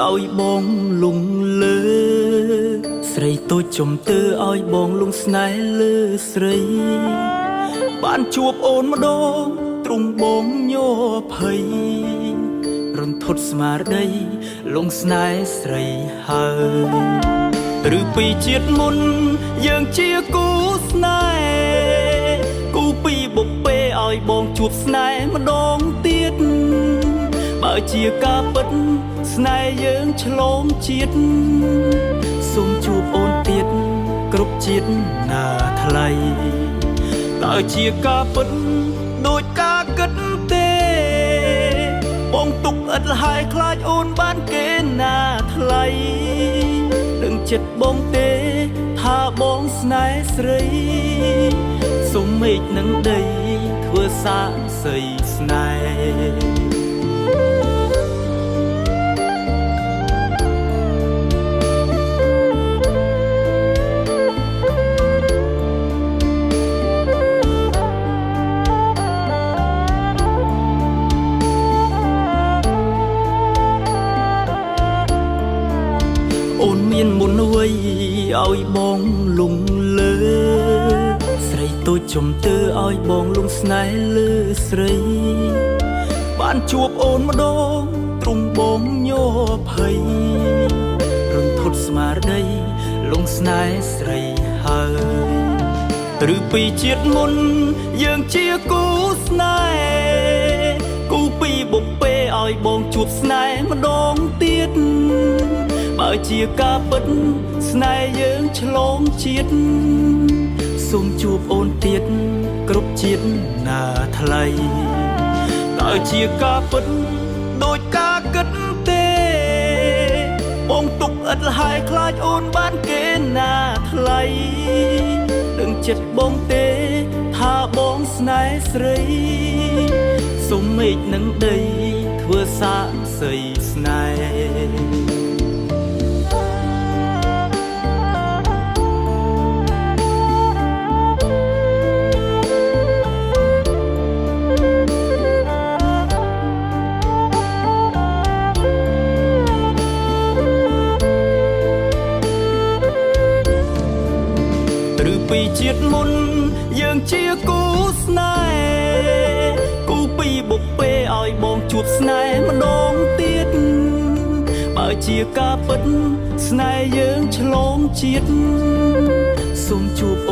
ឲ្យបងលងលើស្រីតូចចំទើឲ្យបងលងស្នេហ៍លើស្រីបានជួបអូនម្ដងទ្រង់បងញ័រភ័យរន្ធត់ស្មារតីលងស្នេហ៍ស្រីហើយឬពីជាតិមុនយើងជាគូស្នេហ៍គូពីបុព្វេឲ្យបងជួបស្នេហ៍ម្ដងទៀតបើជាការពិតស្នេហ៍យើងឆ្លងជាតិសូមជួបអូនទៀតគ្រប់ជាតិណាថ្លៃតើជាការពិតដូចការគិតទេបងទុកឥតលហើយខ្លាចអូនបានគេណាថ្លៃដឹងចិត្តបងទេថាបងស្នេហ៍ស្រីសូមមេឃនឹងដីធ្វើសាកសីស្នេហ៍អូនមានមុនអ្វីឲ្យបងលងលើស្រីតូចចំទើឲ្យបងលងស្នេហ៍លើស្រីបានជួបអូនម្ដងទ្រង់បងញ័រភ័យរន្ធត់ស្មារតីលងស្នេហ៍ស្រីហើយឬពីជាតិមុនយើងជាគូស្នេហ៍គូពីបុព្វេឲ្យបងជួបស្នេហ៍ម្ដងទៀតបើជាការពិតស្នេហ៍យើងឆ្លងជាតិសូមជួបអូនទៀតគ្រប់ជាតិណាថ្លៃតើជាការពិតដូចការគិតទេបងទុកឥតលហើយខ្លាចអូនបានគេណាថ្លៃដឹងចិត្តបងទេថាបងស្នេហ៍ស្រីសូមមេឃនឹងដីធ្វើសាកសីស្នេហ៍ពីជាតិមុនយើងជាគូស្នេហ៍គូពីបុព្វេឲ្យបងជួបស្នេហ៍ម្ដងទៀតបើជាការពិតស្នេហ៍យើងឆ្លងជាតិសូមជួប